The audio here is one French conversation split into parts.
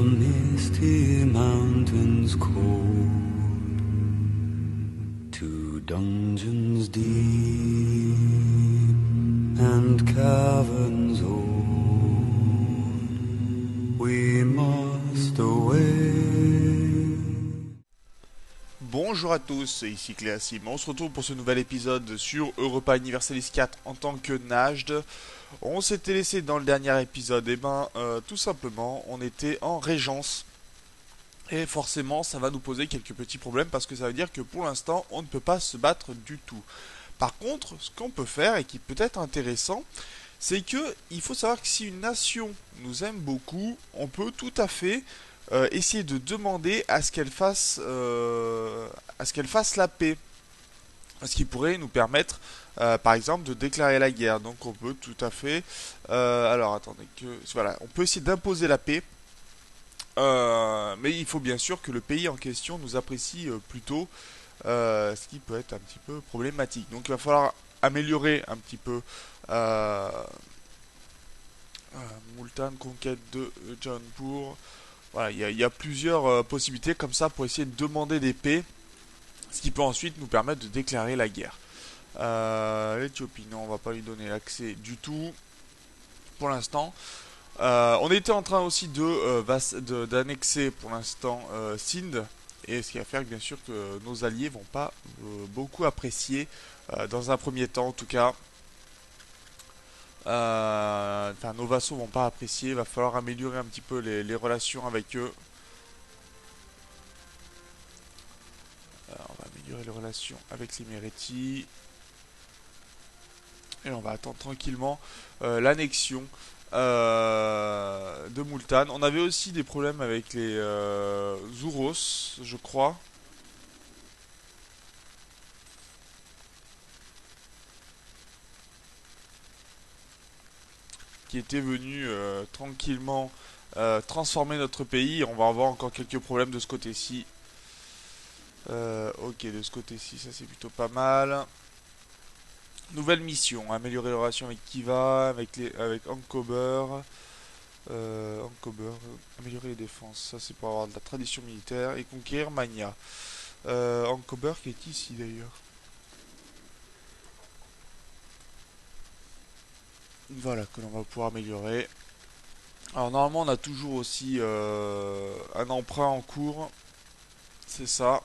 misty mountains cold, to dungeons deep and caverns old, we must away. Bonjour à tous, ici Cléasim. On se retrouve pour ce nouvel épisode sur Europa Universalis 4 en tant que Najd. On s'était laissé dans le dernier épisode, tout simplement, on était en Régence. Et forcément, ça va nous poser quelques petits problèmes parce que ça veut dire que pour l'instant, on ne peut pas se battre du tout. Par contre, ce qu'on peut faire et qui peut être intéressant, c'est que il faut savoir que si une nation nous aime beaucoup, on peut tout à fait essayer de demander à ce qu'elle fasse la paix. Ce qui pourrait nous permettre, par exemple, de déclarer la guerre. Donc on peut tout à fait... alors attendez que... Voilà, on peut essayer d'imposer la paix. Mais il faut bien sûr que le pays en question nous apprécie plutôt, ce qui peut être un petit peu problématique. Donc il va falloir améliorer un petit peu Multan, conquête de Jaunpur. Voilà, il y a plusieurs possibilités comme ça pour essayer de demander des paix, ce qui peut ensuite nous permettre de déclarer la guerre. L'Éthiopie, non, on va pas lui donner l'accès du tout pour l'instant. On était en train aussi d'annexer pour l'instant Sindh, et ce qui va faire que bien sûr que nos alliés vont pas beaucoup apprécier, dans un premier temps en tout cas. Enfin, nos vassaux vont pas apprécier, il va falloir améliorer un petit peu les relations avec eux. On va améliorer les relations avec les Mérétis. Et on va attendre tranquillement l'annexion de Multan. On avait aussi des problèmes avec les Zouros, je crois. Qui étaient venus tranquillement transformer notre pays. On va avoir encore quelques problèmes de ce côté-ci. Ok, de ce côté-ci, ça c'est plutôt pas mal. Nouvelle mission, améliorer les relations avec Kiva, avec Ankober. Ankober, améliorer les défenses, ça c'est pour avoir de la tradition militaire. Et conquérir Mania. Ankober qui est ici d'ailleurs. Voilà, que l'on va pouvoir améliorer. Alors normalement on a toujours aussi un emprunt en cours. C'est ça.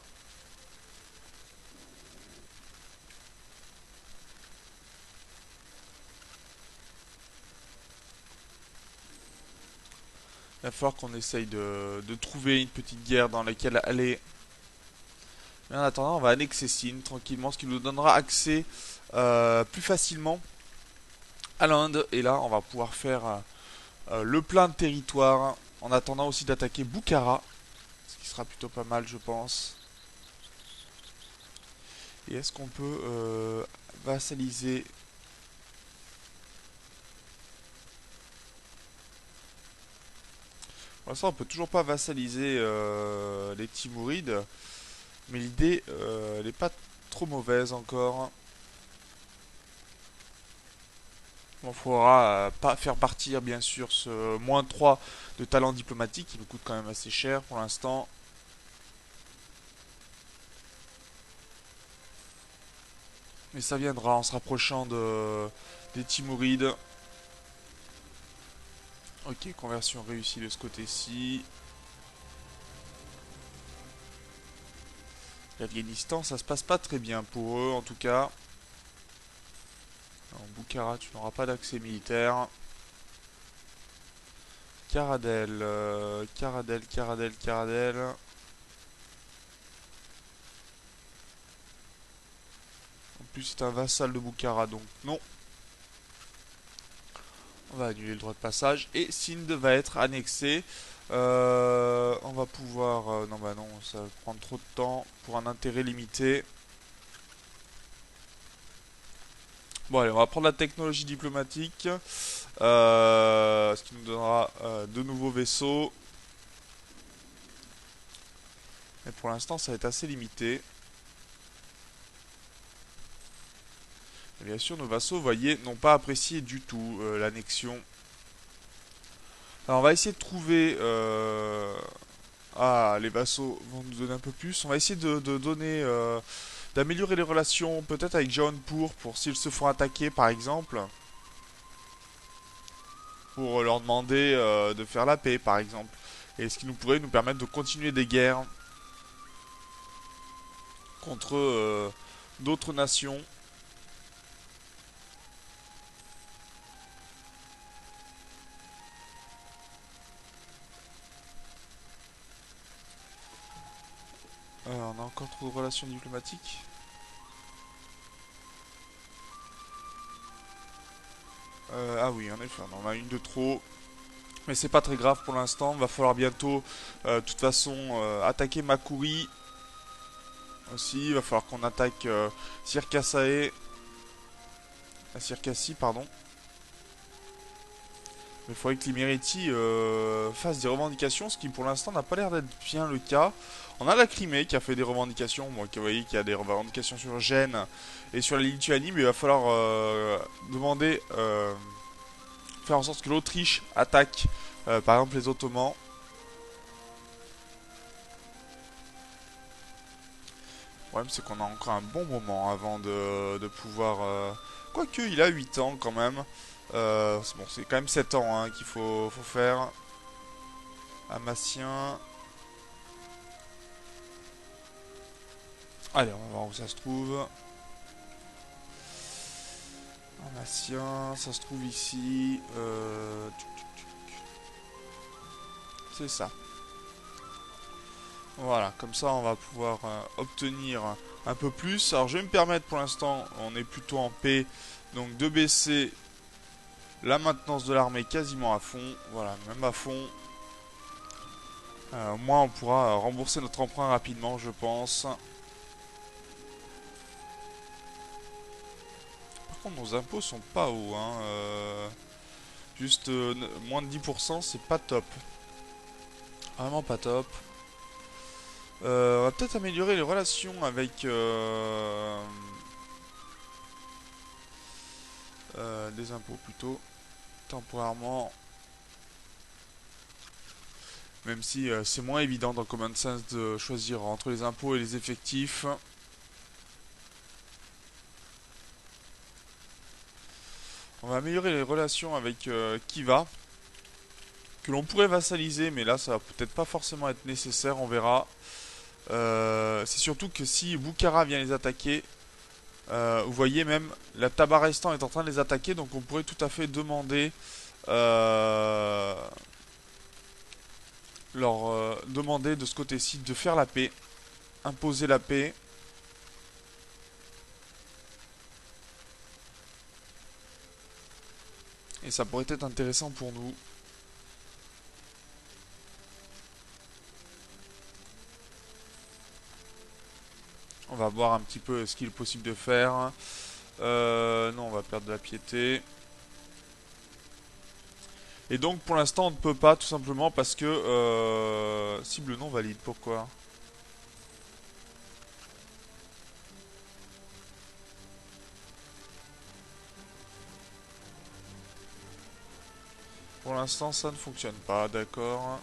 Il va falloir qu'on essaye de trouver une petite guerre dans laquelle aller. Mais en attendant, on va annexer Sindh tranquillement, ce qui nous donnera accès plus facilement à l'Inde. Et là, on va pouvoir faire le plein de territoire. En attendant aussi d'attaquer Bukhara, ce qui sera plutôt pas mal, je pense. Et est-ce qu'on peut vassaliser... Pour l'instant, on peut toujours pas vassaliser les Timourides. Mais l'idée, elle n'est pas trop mauvaise encore. Il faudra pas faire partir, bien sûr, ce moins 3 de talent diplomatique qui nous coûte quand même assez cher pour l'instant. Mais ça viendra en se rapprochant des Timourides. Ok, conversion réussie de ce côté-ci. L'Afghanistan, ça se passe pas très bien pour eux en tout cas. En Bukhara, tu n'auras pas d'accès militaire. Caradel, Caradel. En plus, c'est un vassal de Bukhara, donc non. On va annuler le droit de passage. Et Sindh va être annexé. On va pouvoir... non, bah non, ça va prendre trop de temps pour un intérêt limité. Bon, allez, on va prendre la technologie diplomatique. Ce qui nous donnera de nouveaux vaisseaux. Mais pour l'instant, ça va être assez limité. Et bien sûr, nos vassaux, vous voyez, n'ont pas apprécié du tout l'annexion. Alors on va essayer de trouver... Ah, les vassaux vont nous donner un peu plus. On va essayer de donner... d'améliorer les relations peut-être avec Jaunpur pour s'ils se font attaquer par exemple. Pour leur demander de faire la paix par exemple. Et ce qui nous pourrait nous permettre de continuer des guerres contre d'autres nations. On a encore trop de relations diplomatiques. Ah oui, en effet, on en a une de trop. Mais c'est pas très grave pour l'instant. Va falloir bientôt, de toute façon, attaquer Makuri. Aussi, il va falloir qu'on attaque Circasae. Circassi, pardon. Mais il faudrait que l'Imeriti fasse des revendications, ce qui pour l'instant n'a pas l'air d'être bien le cas. On a la Crimée qui a fait des revendications, moi qui voyez qu'il y a des revendications sur Gênes et sur la Lituanie, mais il va falloir demander, faire en sorte que l'Autriche attaque par exemple les Ottomans. Le problème c'est qu'on a encore un bon moment avant de pouvoir... Quoique il a 8 ans quand même. Bon, c'est quand même 7 ans hein, qu'il faut faire. Amassien. Allez, on va voir où ça se trouve. Amassien, ça se trouve ici. C'est ça. Voilà, comme ça on va pouvoir obtenir un peu plus. Alors je vais me permettre pour l'instant, on est plutôt en paix, donc de baisser la maintenance de l'armée quasiment à fond. Voilà, même à fond. Au moins on pourra rembourser notre emprunt rapidement, je pense. Par contre nos impôts sont pas hauts, hein. Juste moins de 10%, c'est pas top. Vraiment pas top. On va peut-être améliorer les relations avec des impôts plutôt, temporairement. Même si c'est moins évident dans Common Sense de choisir entre les impôts et les effectifs. On va améliorer les relations avec Kiva, que l'on pourrait vassaliser, mais là ça va peut-être pas forcément être nécessaire, on verra. C'est surtout que si Bukhara vient les attaquer, vous voyez même, la Tabarestan est en train de les attaquer, donc on pourrait tout à fait demander leur demander de ce côté-ci de faire la paix, imposer la paix. Et ça pourrait être intéressant pour nous. On va voir un petit peu ce qu'il est possible de faire. Non, on va perdre de la piété. Et donc pour l'instant on ne peut pas tout simplement parce que cible non valide. Pourquoi? Pour l'instant ça ne fonctionne pas, d'accord.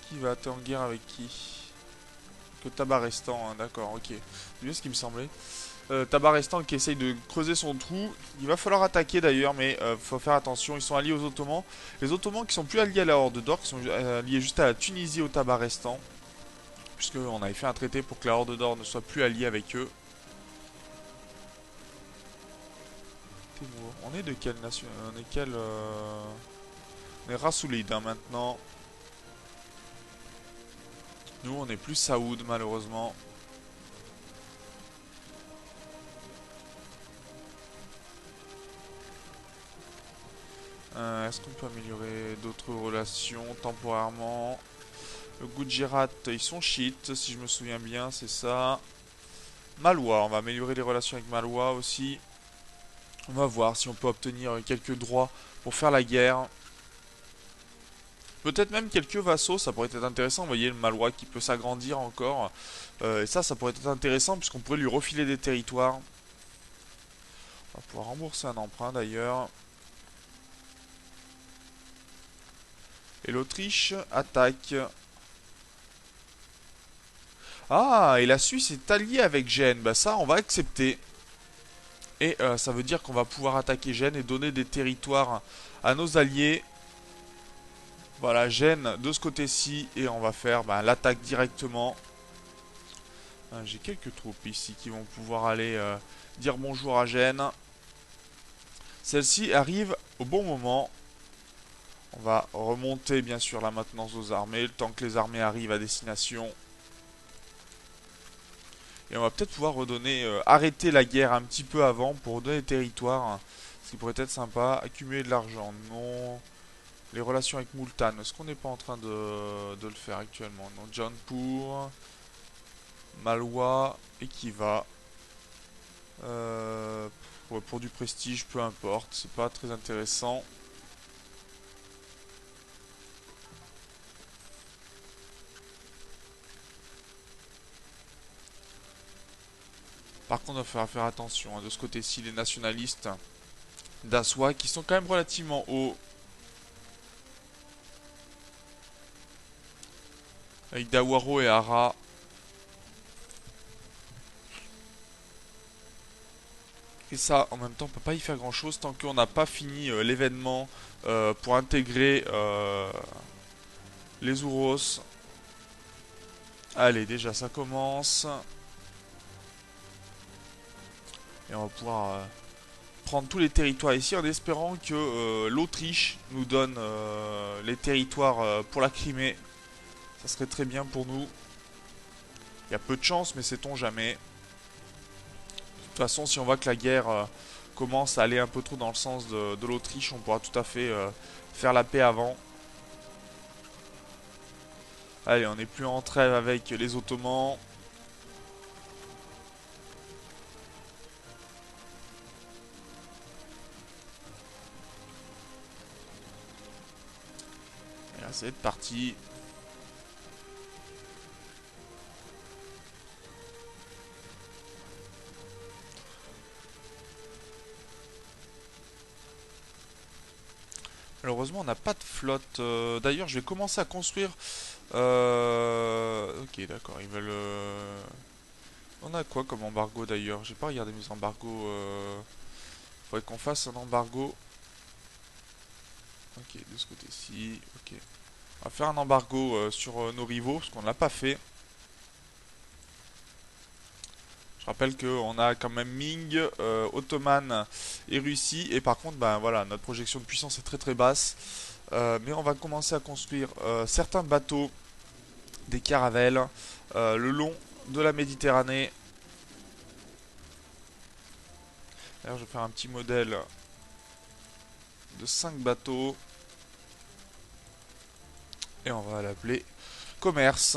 Qui va être en guerre avec qui? Que Tabarestan, hein, d'accord, ok. C'est bien ce qui me semblait. Tabarestan qui essaye de creuser son trou. Il va falloir attaquer d'ailleurs, mais faut faire attention. Ils sont alliés aux Ottomans. Les Ottomans qui sont plus alliés à la Horde d'Or, qui sont alliés juste à la Tunisie, au Tabarestan. Puisqu'on avait fait un traité pour que la Horde d'Or ne soit plus alliée avec eux. On est de quelle nation? On est quel... On est Rassoulide hein, maintenant. Nous on est plus Saoud malheureusement. Est-ce qu'on peut améliorer d'autres relations temporairement? Le Gujarat, ils sont shit, si je me souviens bien, c'est ça. Malwa, on va améliorer les relations avec Malwa aussi. On va voir si on peut obtenir quelques droits pour faire la guerre. Peut-être même quelques vassaux, ça pourrait être intéressant. Vous voyez le Malwa qui peut s'agrandir encore. Et ça pourrait être intéressant puisqu'on pourrait lui refiler des territoires. On va pouvoir rembourser un emprunt d'ailleurs. Et l'Autriche attaque. Ah, et la Suisse est alliée avec Gênes. Bah ça, on va accepter. Et ça veut dire qu'on va pouvoir attaquer Gênes et donner des territoires à nos alliés. Voilà, Gênes de ce côté-ci. Et on va faire l'attaque directement. J'ai quelques troupes ici qui vont pouvoir aller dire bonjour à Gênes. Celle-ci arrive au bon moment. On va remonter bien sûr la maintenance aux armées, le temps que les armées arrivent à destination. Et on va peut-être pouvoir redonner, arrêter la guerre un petit peu avant pour redonner des territoires. Ce qui pourrait être sympa. Accumuler de l'argent, non. Les relations avec Multan, est-ce qu'on n'est pas en train de le faire actuellement? Non, Jaunpur, Malwa et Khiva. Ouais, pour du prestige, peu importe, c'est pas très intéressant. Par contre, il va falloir faire attention, hein, de ce côté-ci, les nationalistes d'Aswa qui sont quand même relativement hauts. Avec Dawaro et Hara. Et ça, en même temps, on peut pas y faire grand chose tant qu'on n'a pas fini l'événement pour intégrer les Ouros. Allez, déjà ça commence. Et on va pouvoir prendre tous les territoires ici en espérant que l'Autriche nous donne les territoires pour la Crimée. Ça serait très bien pour nous. Il y a peu de chance, mais sait-on jamais. De toute façon, si on voit que la guerre commence à aller un peu trop dans le sens de l'Autriche, on pourra tout à fait faire la paix avant. Allez, on n'est plus en trêve avec les Ottomans. Et là, c'est parti. Malheureusement, on n'a pas de flotte. D'ailleurs, je vais commencer à construire. Ok, d'accord. Ils veulent. On a quoi comme embargo d'ailleurs? J'ai pas regardé mes embargos. Faudrait qu'on fasse un embargo. Ok, de ce côté-ci. Ok. On va faire un embargo sur nos rivaux, parce qu'on ne l'a pas fait. Je rappelle qu'on a quand même Ming, Ottoman et Russie. Et par contre, voilà, notre projection de puissance est très très basse. Mais on va commencer à construire certains bateaux, des caravelles, le long de la Méditerranée. D'ailleurs, je vais faire un petit modèle de 5 bateaux. Et on va l'appeler commerce.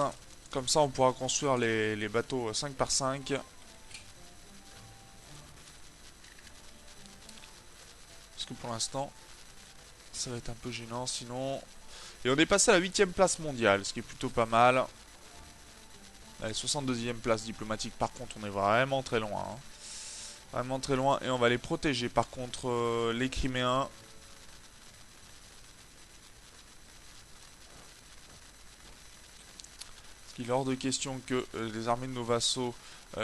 Comme ça, on pourra construire les bateaux 5 par 5. Parce que pour l'instant, ça va être un peu gênant sinon. Et on est passé à la 8ème place mondiale, ce qui est plutôt pas mal. Allez, 62ème place diplomatique, par contre, on est vraiment très loin. Hein. Vraiment très loin. Et on va les protéger, par contre, les Criméens. Parce qu'il est hors de question que les armées de nos vassaux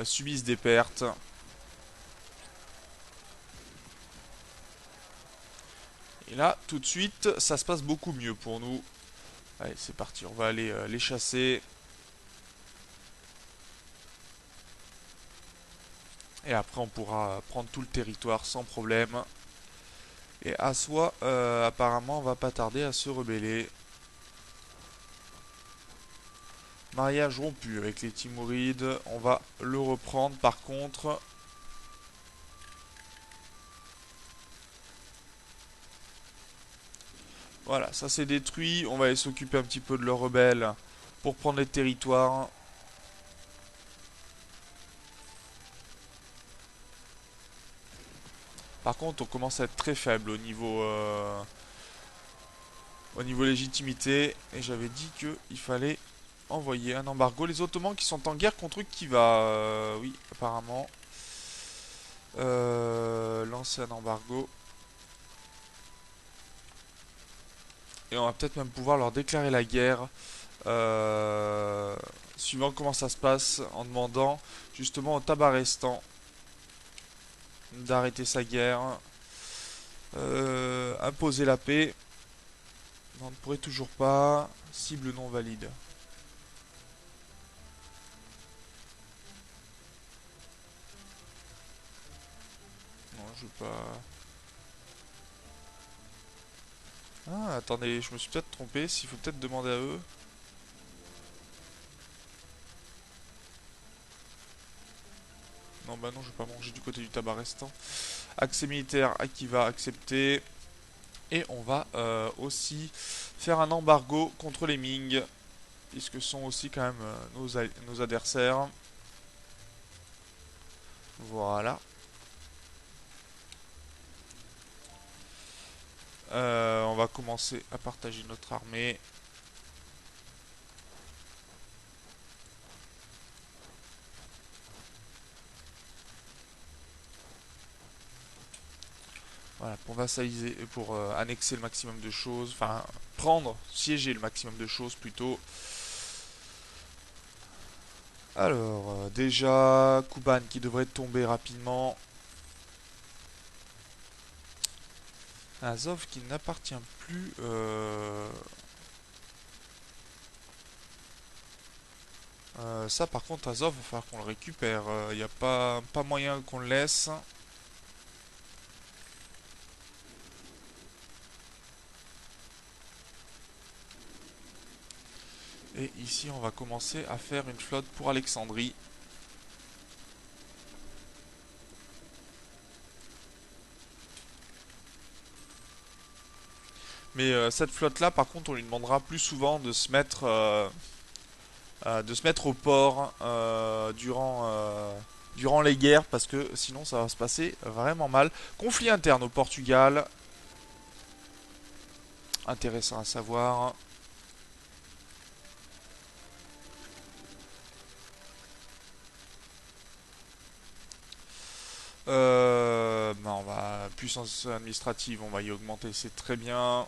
subissent des pertes. Et là, tout de suite, ça se passe beaucoup mieux pour nous. Allez, c'est parti, on va aller les chasser. Et après, on pourra prendre tout le territoire sans problème. Et Aswa, apparemment, va pas tarder à se rebeller. Mariage rompu avec les Timourides. On va le reprendre par contre. Voilà, ça c'est détruit. On va aller s'occuper un petit peu de leurs rebelles pour prendre les territoires. Par contre, on commence à être très faible au niveau légitimité. Et j'avais dit qu'il fallait envoyer un embargo. Les Ottomans qui sont en guerre contre Khiva. Oui, apparemment. Lancer un embargo. Et on va peut-être même pouvoir leur déclarer la guerre. Suivant comment ça se passe, en demandant justement au Tabarestan d'arrêter sa guerre, imposer la paix. On ne pourrait toujours pas. Cible non valide. Non, je veux pas. Ah, attendez, je me suis peut-être trompé. S'il faut peut-être demander à eux. Non, bah non, je vais pas manger du côté du Tabarestan. Accès militaire à qui va accepter. Et on va aussi faire un embargo contre les Ming, puisque ce sont aussi quand même nos adversaires. Voilà. On va commencer à partager notre armée. Voilà, pour vassaliser, pour annexer le maximum de choses, enfin prendre, siéger le maximum de choses plutôt. Alors, déjà, Kuban qui devrait tomber rapidement. Azov qui n'appartient plus. Ça, par contre, Azov, il va falloir qu'on le récupère. Il n'y a pas moyen qu'on le laisse. Et ici, on va commencer à faire une flotte pour Alexandrie. Mais cette flotte-là, par contre, on lui demandera plus souvent de se mettre au port durant les guerres, parce que sinon ça va se passer vraiment mal. Conflit interne au Portugal. Intéressant à savoir. On va puissance administrative, on va y augmenter, c'est très bien.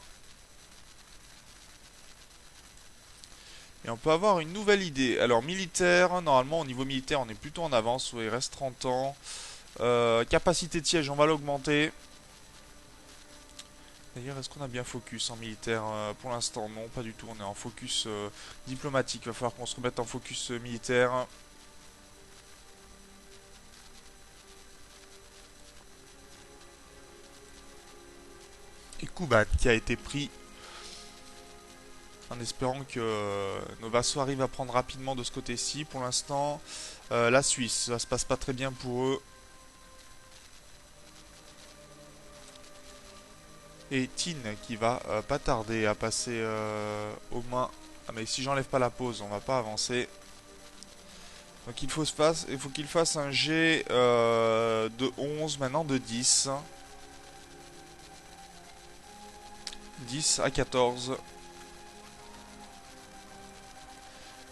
Et on peut avoir une nouvelle idée. Alors militaire, normalement au niveau militaire on est plutôt en avance, il reste 30 ans. Capacité de siège, on va l'augmenter. D'ailleurs, est-ce qu'on a bien focus en militaire pour l'instant? Non, pas du tout, on est en focus diplomatique. Il va falloir qu'on se remette en focus militaire. Et Kubat qui a été pris en espérant que nos vassaux arrivent à prendre rapidement de ce côté-ci. Pour l'instant, la Suisse, ça se passe pas très bien pour eux. Et Tin qui va pas tarder à passer aux mains. Ah mais si j'enlève pas la pause, on va pas avancer. Donc il faut qu'il fasse un G de 11, maintenant de 10. 10 à 14.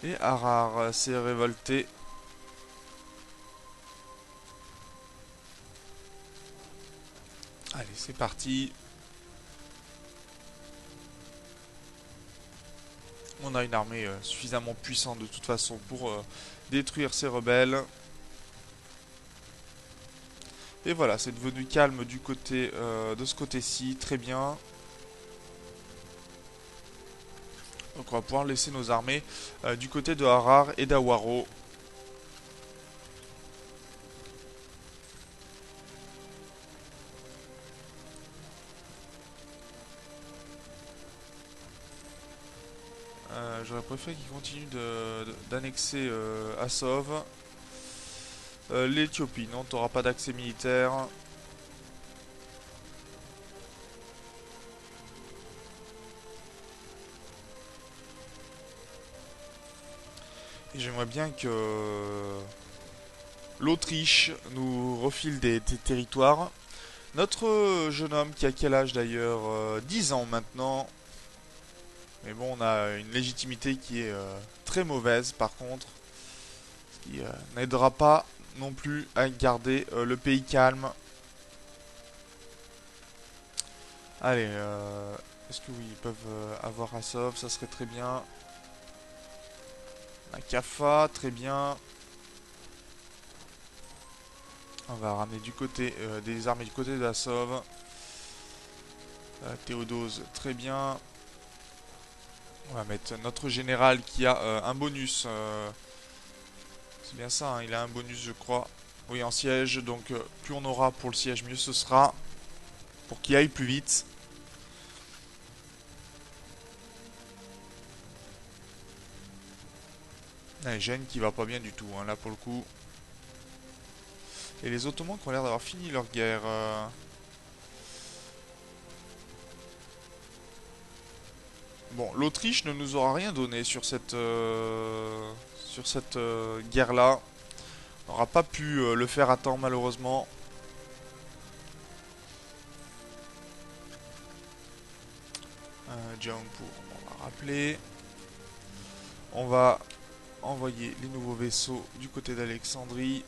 Et Harar s'est révolté. Allez, c'est parti. On a une armée suffisamment puissante de toute façon pour détruire ces rebelles. Et voilà, c'est devenu calme du côté de ce côté-ci, très bien. Donc on va pouvoir laisser nos armées du côté de Harar et d'Awaro. J'aurais préféré qu'ils continuent d'annexer Assov. L'Éthiopie, non, t'auras pas d'accès militaire. Et j'aimerais bien que l'Autriche nous refile des territoires. Notre jeune homme qui a quel âge d'ailleurs 10 ans maintenant. Mais bon, on a une légitimité qui est très mauvaise par contre. Ce qui n'aidera pas non plus à garder le pays calme. Allez, est-ce que oui, ils peuvent avoir Asov, ça serait très bien. Un Kafa, très bien. On va ramener du côté des armées du côté d'Asov. Théodose, très bien. On va mettre notre général qui a un bonus. C'est bien ça, hein, il a un bonus, je crois. Oui, en siège, donc plus on aura pour le siège, mieux ce sera. Pour qu'il aille plus vite. Allez, Gênes qui va pas bien du tout, hein, là pour le coup. Et les Ottomans qui ont l'air d'avoir fini leur guerre. Bon, l'Autriche ne nous aura rien donné sur cette guerre-là. On n'aura pas pu le faire à temps, malheureusement. Jaunpur, on va rappeler. On va envoyer les nouveaux vaisseaux du côté d'Alexandrie.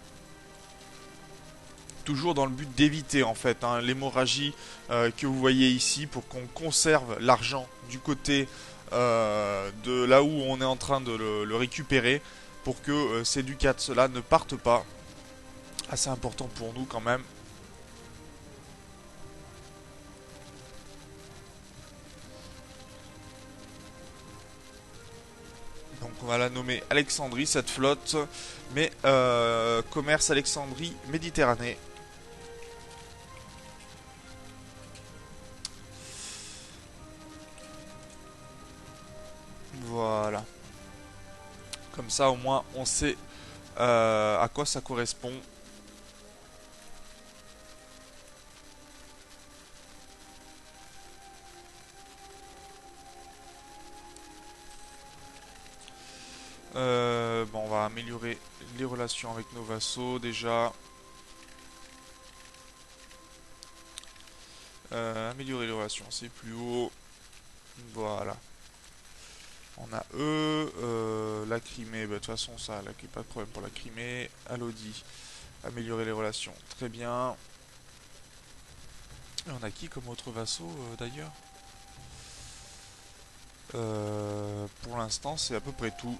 Toujours dans le but d'éviter en fait hein, l'hémorragie que vous voyez ici pour qu'on conserve l'argent du côté de là où on est en train de le récupérer pour que ces ducats cela ne partent pas. Assez important pour nous quand même. Donc on va la nommer Alexandrie cette flotte, mais commerce Alexandrie Méditerranée. Voilà. Comme ça, au moins, on sait à quoi ça correspond. Bon, on va améliorer les relations avec nos vassaux déjà. Améliorer les relations, c'est plus haut. Voilà. On a eux, la Crimée, bah, de toute façon ça, là, pas de problème pour la Crimée. Alodi, améliorer les relations, très bien. Et on a qui comme autre vassaux d'ailleurs Pour l'instant c'est à peu près tout.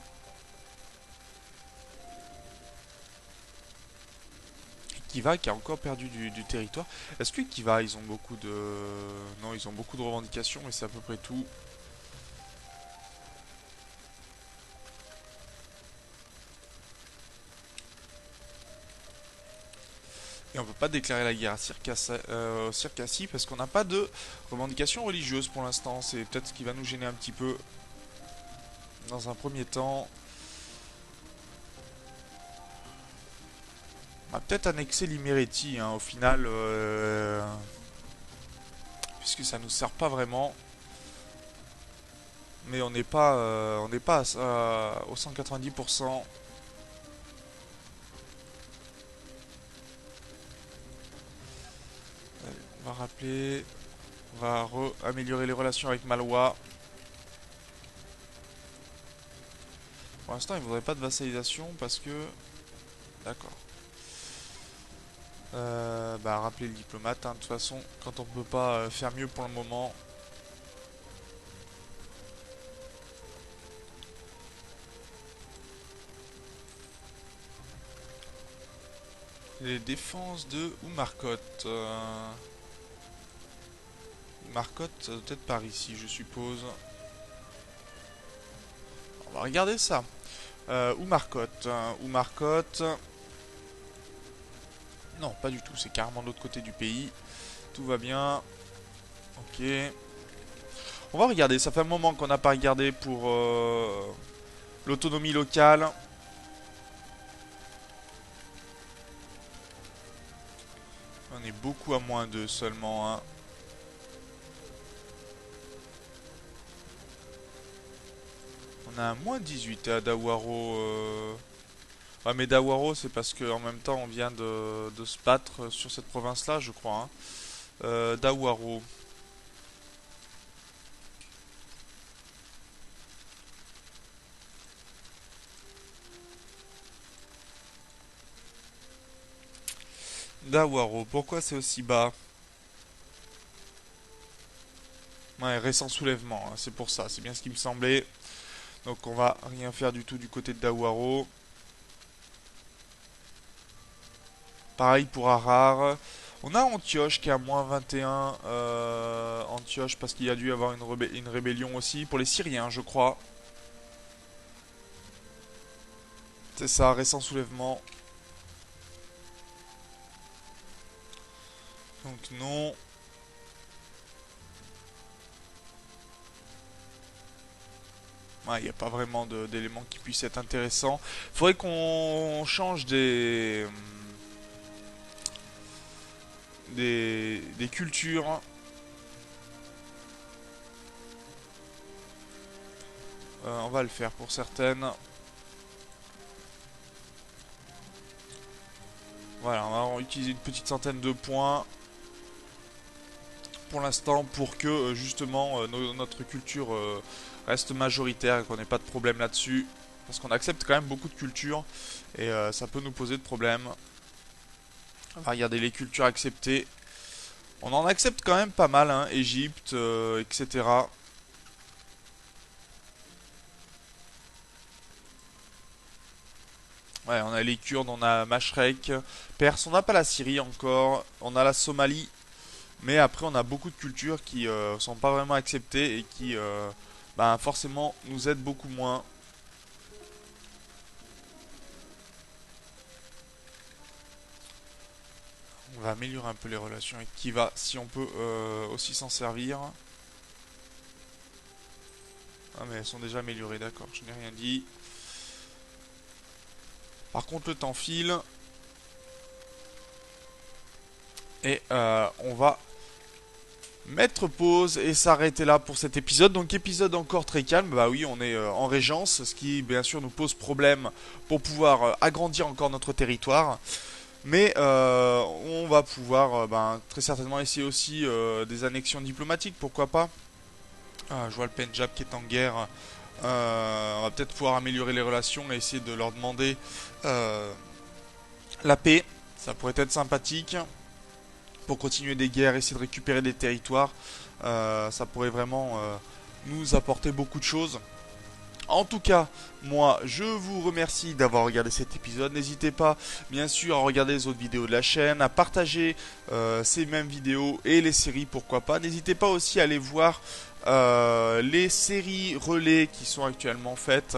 Kiva qui a encore perdu du territoire. Est-ce que Kiva ils ont beaucoup de... Non ils ont beaucoup de revendications mais c'est à peu près tout. Et on peut pas déclarer la guerre à Circassie parce qu'on n'a pas de revendications religieuses pour l'instant. C'est peut-être ce qui va nous gêner un petit peu dans un premier temps. On va peut-être annexer l'Imereti hein, au final. Puisque ça nous sert pas vraiment. Mais on n'est pas, au 190%. On va rappeler. On va améliorer les relations avec Malwa. Pour l'instant, il ne voudrait pas de vassalisation parce que... D'accord. Bah, rappeler le diplomate. Hein. De toute façon, quand on peut pas faire mieux pour le moment... Les défenses de Oumarkot. Oumarkot, ça doit être par ici, je suppose. On va regarder ça. Oumarkot. Oumarkot. Non, pas du tout. C'est carrément de l'autre côté du pays. Tout va bien. Ok. On va regarder. Ça fait un moment qu'on n'a pas regardé pour l'autonomie locale. On est beaucoup à moins 2 seulement. Hein. On a un moins 18 à Dawaro. Ouais, mais Dawaro, c'est parce qu'en même temps, on vient de se battre sur cette province-là, je crois. Hein. Dawaro. Dawaro, pourquoi c'est aussi bas? Ouais, récent soulèvement, hein, c'est pour ça, c'est bien ce qui me semblait. Donc on va rien faire du tout du côté de Dawaro. Pareil pour Harar. On a Antioche qui est à moins 21. Antioche parce qu'il y a dû y avoir une rébellion aussi. Pour les Syriens, je crois. C'est ça, récent soulèvement. Donc non. Ouais, il n'y a pas vraiment d'éléments qui puissent être intéressants. Faudrait qu'on change des cultures. On va le faire pour certaines. Voilà, on va utiliser une petite centaine de points pour l'instant pour que justement notre culture reste majoritaire et qu'on n'ait pas de problème là-dessus. Parce qu'on accepte quand même beaucoup de cultures et ça peut nous poser de problèmes. On va regarder les cultures acceptées. On en accepte quand même pas mal, hein, Égypte, etc. Ouais, on a les Kurdes, on a Mashrek, Perse, on n'a pas la Syrie encore, on a la Somalie, mais après on a beaucoup de cultures qui sont pas vraiment acceptées et qui bah, forcément nous aident beaucoup moins. On va améliorer un peu les relations avec Kiva si on peut aussi s'en servir. Ah mais elles sont déjà améliorées, d'accord, je n'ai rien dit. Par contre le temps file et on va mettre pause et s'arrêter là pour cet épisode. Donc épisode encore très calme, bah oui on est en régence, ce qui bien sûr nous pose problème pour pouvoir agrandir encore notre territoire. Mais on va pouvoir ben, très certainement essayer aussi des annexions diplomatiques, pourquoi pas. Je vois le Pendjab qui est en guerre. On va peut-être pouvoir améliorer les relations et essayer de leur demander la paix. Ça pourrait être sympathique pour continuer des guerres, essayer de récupérer des territoires. Ça pourrait vraiment nous apporter beaucoup de choses. En tout cas, moi, je vous remercie d'avoir regardé cet épisode. N'hésitez pas, bien sûr, à regarder les autres vidéos de la chaîne, à partager ces mêmes vidéos et les séries, pourquoi pas. N'hésitez pas aussi à aller voir les séries relais qui sont actuellement faites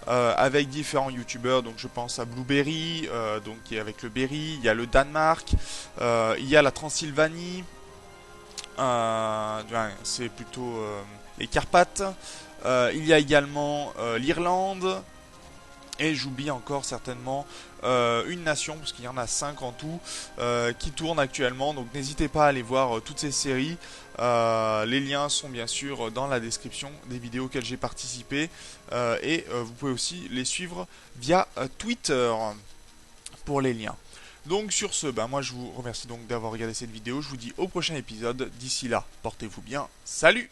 avec différents youtubeurs. Donc, je pense à Blueberry, donc qui est avec le Berry. Il y a le Danemark, il y a la Transylvanie. C'est plutôt les Carpates. Il y a également l'Irlande. Et j'oublie encore certainement une nation, parce qu'il y en a 5 en tout, qui tournent actuellement. Donc n'hésitez pas à aller voir toutes ces séries. Les liens sont bien sûr dans la description des vidéos auxquelles j'ai participé. Et vous pouvez aussi les suivre via Twitter pour les liens. Donc sur ce, ben moi je vous remercie donc d'avoir regardé cette vidéo. Je vous dis au prochain épisode. D'ici là, portez-vous bien. Salut!